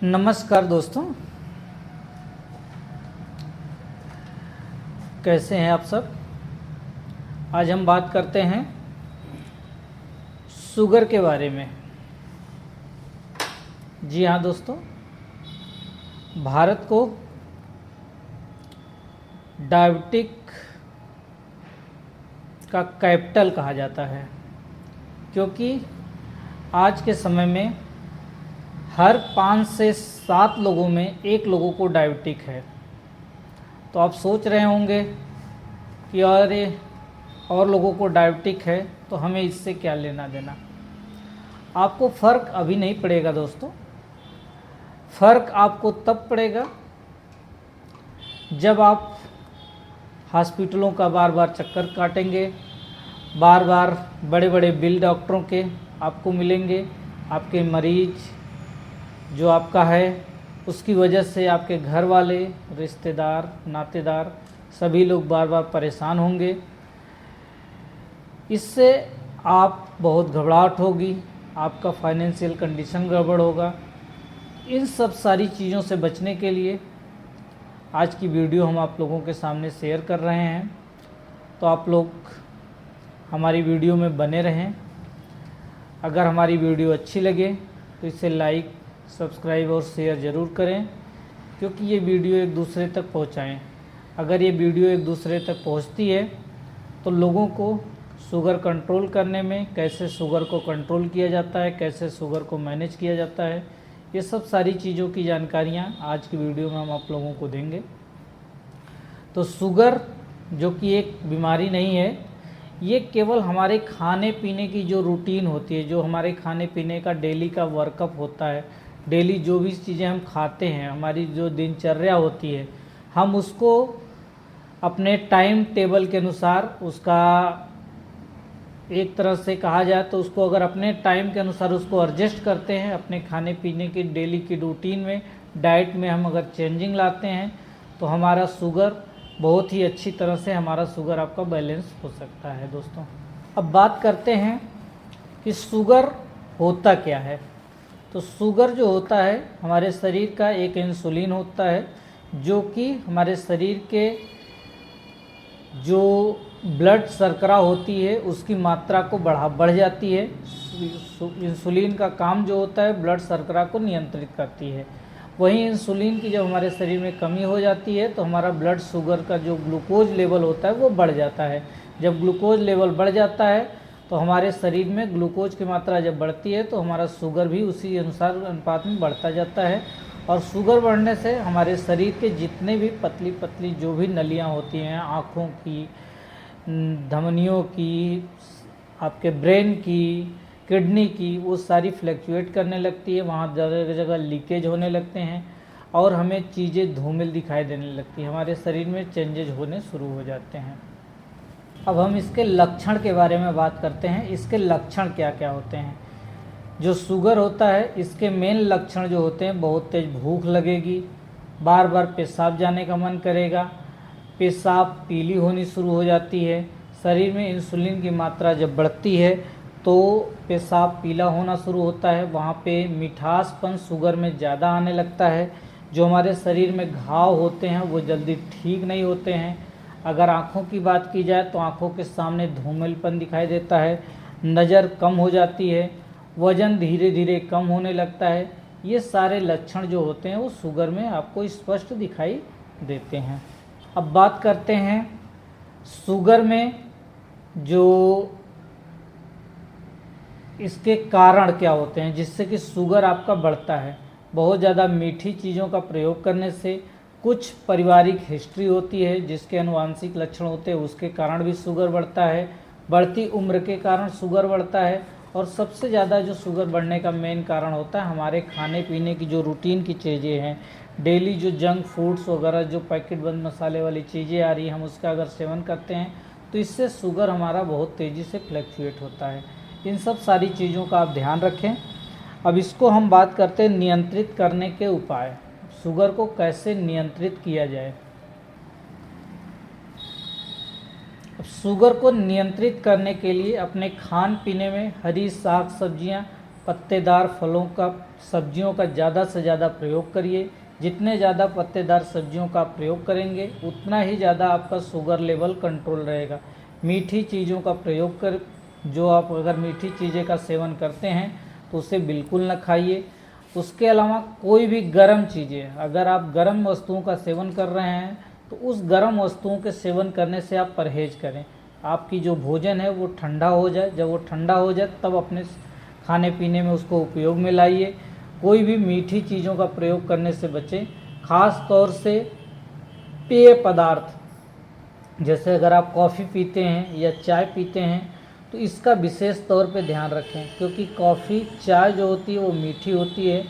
नमस्कार दोस्तों, कैसे हैं आप सब। आज हम बात करते हैं शुगर के बारे में। जी हाँ दोस्तों, भारत को डायबिटिक का कैपिटल कहा जाता है, क्योंकि आज के समय में हर 5 से 7 लोगों में एक लोगों को डायबिटिक है। तो आप सोच रहे होंगे कि अरे और लोगों को डायबिटिक है तो हमें इससे क्या लेना देना। आपको फ़र्क अभी नहीं पड़ेगा दोस्तों, फ़र्क आपको तब पड़ेगा जब आप हॉस्पिटलों का बार बार चक्कर काटेंगे, बार बार बड़े बड़े बिल डॉक्टरों के आपको मिलेंगे। आपके मरीज जो आपका है उसकी वजह से आपके घर वाले, रिश्तेदार, नातेदार सभी लोग बार बार परेशान होंगे। इससे आप बहुत घबराहट होगी, आपका फाइनेंशियल कंडीशन गड़बड़ होगा। इन सब सारी चीज़ों से बचने के लिए आज की वीडियो हम आप लोगों के सामने शेयर कर रहे हैं। तो आप लोग हमारी वीडियो में बने रहें। अगर हमारी वीडियो अच्छी लगे तो इसे लाइक, सब्सक्राइब और शेयर ज़रूर करें, क्योंकि ये वीडियो एक दूसरे तक पहुंचाएं। अगर ये वीडियो एक दूसरे तक पहुंचती है तो लोगों को शुगर कंट्रोल करने में, कैसे शुगर को कंट्रोल किया जाता है, कैसे शुगर को मैनेज किया जाता है, ये सब सारी चीज़ों की जानकारियाँ आज की वीडियो में हम आप लोगों को देंगे। तो शुगर जो कि एक बीमारी नहीं है, ये केवल हमारे खाने पीने की जो रूटीन होती है, जो हमारे खाने पीने का डेली का वर्कअप होता है, डेली जो भी चीज़ें हम खाते हैं, हमारी जो दिनचर्या होती है, हम उसको अपने टाइम टेबल के अनुसार, उसका एक तरह से कहा जाए तो उसको अगर अपने टाइम के अनुसार उसको एडजस्ट करते हैं, अपने खाने पीने की डेली की रूटीन में, डाइट में हम अगर चेंजिंग लाते हैं तो हमारा शुगर बहुत ही अच्छी तरह से, हमारा शुगर आपका बैलेंस हो सकता है दोस्तों। अब बात करते हैं कि शुगर होता क्या है। तो शुगर जो होता है हमारे शरीर का एक इंसुलिन होता है, जो कि हमारे शरीर के जो ब्लड शर्करा होती है उसकी मात्रा को बढ़ जाती है। इंसुलिन का काम जो होता है ब्लड शर्करा को नियंत्रित करती है। वहीं इंसुलिन की जब हमारे शरीर में कमी हो जाती है तो हमारा ब्लड शुगर का जो ग्लूकोज लेवल होता है वो बढ़ जाता है। जब ग्लूकोज लेवल बढ़ जाता है तो हमारे शरीर में ग्लूकोज की मात्रा जब बढ़ती है तो हमारा शुगर भी उसी अनुसार अनुपात में बढ़ता जाता है। और शुगर बढ़ने से हमारे शरीर के जितने भी पतली पतली जो भी नलियाँ होती हैं, आँखों की, धमनियों की, आपके ब्रेन की, किडनी की, वो सारी फ्लैक्चुएट करने लगती है। वहाँ जगह जगह लीकेज होने लगते हैं और हमें चीज़ें धूमिल दिखाई देने लगती है, हमारे शरीर में चेंजेज होने शुरू हो जाते हैं। अब हम इसके लक्षण के बारे में बात करते हैं। इसके लक्षण क्या क्या होते हैं। जो शुगर होता है इसके मेन लक्षण जो होते हैं, बहुत तेज भूख लगेगी, बार बार पेशाब जाने का मन करेगा, पेशाब पीली होनी शुरू हो जाती है। शरीर में इंसुलिन की मात्रा जब बढ़ती है तो पेशाब पीला होना शुरू होता है। वहाँ पे मिठासपन शुगर में ज़्यादा आने लगता है। जो हमारे शरीर में घाव होते हैं वो जल्दी ठीक नहीं होते हैं। अगर आँखों की बात की जाए तो आँखों के सामने धूमिलपन दिखाई देता है, नज़र कम हो जाती है, वज़न धीरे धीरे कम होने लगता है। ये सारे लक्षण जो होते हैं वो शुगर में आपको स्पष्ट दिखाई देते हैं। अब बात करते हैं शुगर में जो इसके कारण क्या होते हैं जिससे कि शुगर आपका बढ़ता है। बहुत ज़्यादा मीठी चीज़ों का प्रयोग करने से, कुछ पारिवारिक हिस्ट्री होती है जिसके अनुवांशिक लक्षण होते हैं, उसके कारण भी शुगर बढ़ता है। बढ़ती उम्र के कारण शुगर बढ़ता है। और सबसे ज़्यादा जो शुगर बढ़ने का मेन कारण होता है हमारे खाने पीने की जो रूटीन की चीज़ें हैं, डेली जो जंक फूड्स वगैरह, जो पैकेट बंद मसाले वाली चीज़ें आ रही हैं, हम उसका अगर सेवन करते हैं तो इससे शुगर हमारा बहुत तेज़ी से फ्लैक्चुएट होता है। इन सब सारी चीज़ों का आप ध्यान रखें। अब इसको हम बात करते हैं नियंत्रित करने के उपाय। शुगर को कैसे नियंत्रित किया जाए। अब शुगर को नियंत्रित करने के लिए अपने खान पीने में हरी साग सब्जियां, पत्तेदार फलों का, सब्जियों का ज़्यादा से ज़्यादा प्रयोग करिए। जितने ज़्यादा पत्तेदार सब्जियों का प्रयोग करेंगे उतना ही ज़्यादा आपका शुगर लेवल कंट्रोल रहेगा। मीठी चीज़ों का प्रयोग कर, जो आप अगर मीठी चीज़ें का सेवन करते हैं तो उसे बिल्कुल न खाइए। उसके अलावा कोई भी गर्म चीज़ें, अगर आप गर्म वस्तुओं का सेवन कर रहे हैं तो उस गर्म वस्तुओं के सेवन करने से आप परहेज करें। आपकी जो भोजन है वो ठंडा हो जाए, जब वो ठंडा हो जाए तब अपने खाने पीने में उसको उपयोग में लाइए। कोई भी मीठी चीज़ों का प्रयोग करने से बचें। ख़ास तौर से पेय पदार्थ, जैसे अगर आप कॉफ़ी पीते हैं या चाय पीते हैं तो इसका विशेष तौर पे ध्यान रखें, क्योंकि कॉफ़ी चाय जो होती है वो मीठी होती है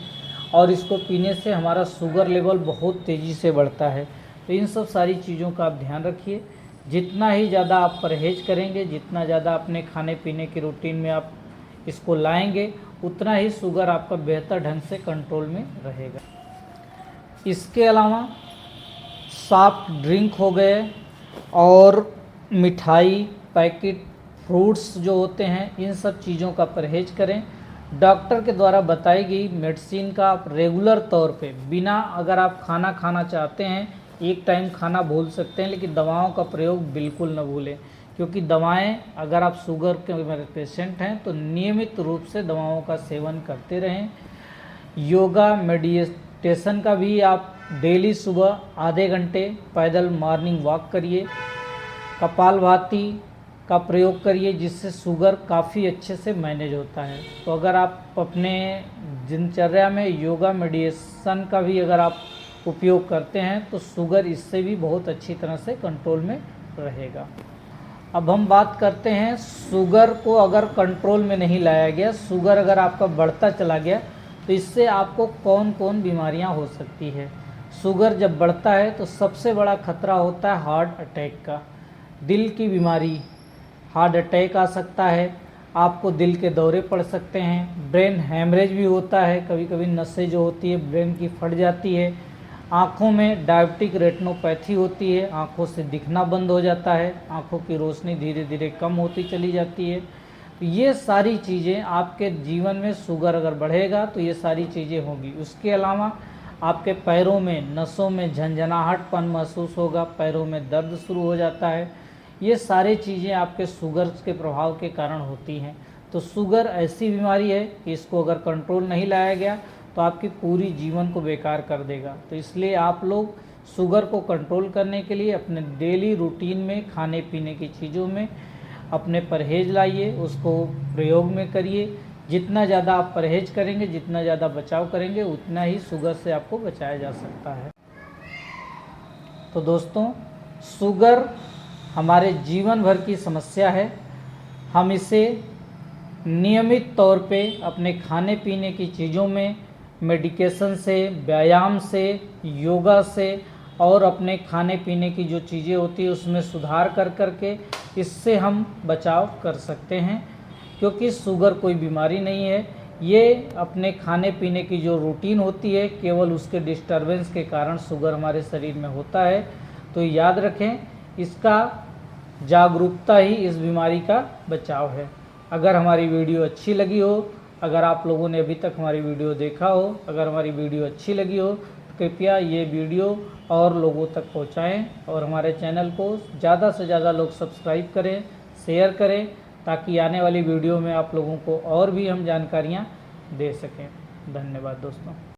और इसको पीने से हमारा शुगर लेवल बहुत तेज़ी से बढ़ता है। तो इन सब सारी चीज़ों का आप ध्यान रखिए। जितना ही ज़्यादा आप परहेज करेंगे, जितना ज़्यादा अपने खाने पीने की रूटीन में आप इसको लाएंगे, उतना ही शुगर आपका बेहतर ढंग से कंट्रोल में रहेगा। इसके अलावा सॉफ्ट ड्रिंक हो गए और मिठाई, पैकेट फ्रूट्स जो होते हैं, इन सब चीज़ों का परहेज करें। डॉक्टर के द्वारा बताई गई मेडिसिन का आप रेगुलर तौर पे, बिना, अगर आप खाना खाना चाहते हैं एक टाइम खाना भूल सकते हैं, लेकिन दवाओं का प्रयोग बिल्कुल न भूलें, क्योंकि दवाएं, अगर आप शुगर के पेशेंट हैं तो नियमित रूप से दवाओं का सेवन करते रहें। योगा मेडिटेशन का भी आप डेली सुबह आधे घंटे पैदल मॉर्निंग वॉक करिए। कपालभाति का प्रयोग करिए, जिससे शुगर काफ़ी अच्छे से मैनेज होता है। तो अगर आप अपने दिनचर्या में योगा मेडिटेशन का भी अगर आप उपयोग करते हैं तो शुगर इससे भी बहुत अच्छी तरह से कंट्रोल में रहेगा। अब हम बात करते हैं, शुगर को अगर कंट्रोल में नहीं लाया गया, शुगर अगर आपका बढ़ता चला गया तो इससे आपको कौन कौन बीमारियां हो सकती है। शुगर जब बढ़ता है तो सबसे बड़ा खतरा होता है हार्ट अटैक का। दिल की बीमारी, हार्ट अटैक आ सकता है, आपको दिल के दौरे पड़ सकते हैं, ब्रेन हैमरेज भी होता है, कभी कभी नसें जो होती है ब्रेन की फट जाती है। आँखों में डायबिटिक रेटिनोपैथी होती है, आँखों से दिखना बंद हो जाता है, आँखों की रोशनी धीरे धीरे कम होती चली जाती है। ये सारी चीज़ें आपके जीवन में, शुगर अगर बढ़ेगा तो ये सारी चीज़ें होंगी। उसके अलावा आपके पैरों में, नसों में झंझनाहटपन महसूस होगा, पैरों में दर्द शुरू हो जाता है। ये सारी चीज़ें आपके शुगर के प्रभाव के कारण होती हैं। तो शुगर ऐसी बीमारी है कि इसको अगर कंट्रोल नहीं लाया गया तो आपकी पूरी जीवन को बेकार कर देगा। तो इसलिए आप लोग शुगर को कंट्रोल करने के लिए अपने डेली रूटीन में, खाने पीने की चीज़ों में अपने परहेज लाइए, उसको प्रयोग में करिए। जितना ज़्यादा आप परहेज करेंगे, जितना ज़्यादा बचाव करेंगे, उतना ही शुगर से आपको बचाया जा सकता है। तो दोस्तों, शुगर हमारे जीवन भर की समस्या है। हम इसे नियमित तौर पे अपने खाने पीने की चीज़ों में, मेडिकेशन से, व्यायाम से, योगा से और अपने खाने पीने की जो चीज़ें होती है उसमें सुधार कर करके इससे हम बचाव कर सकते हैं। क्योंकि शुगर कोई बीमारी नहीं है, ये अपने खाने पीने की जो रूटीन होती है, केवल उसके डिस्टरबेंस के कारण शुगर हमारे शरीर में होता है। तो याद रखें, इसका जागरूकता ही इस बीमारी का बचाव है। अगर हमारी वीडियो अच्छी लगी हो, अगर आप लोगों ने अभी तक हमारी वीडियो देखा हो, अगर हमारी वीडियो अच्छी लगी हो तो कृपया ये वीडियो और लोगों तक पहुंचाएं और हमारे चैनल को ज़्यादा से ज़्यादा लोग सब्सक्राइब करें, शेयर करें, ताकि आने वाली वीडियो में आप लोगों को और भी हम जानकारियाँ दे सकें। धन्यवाद दोस्तों।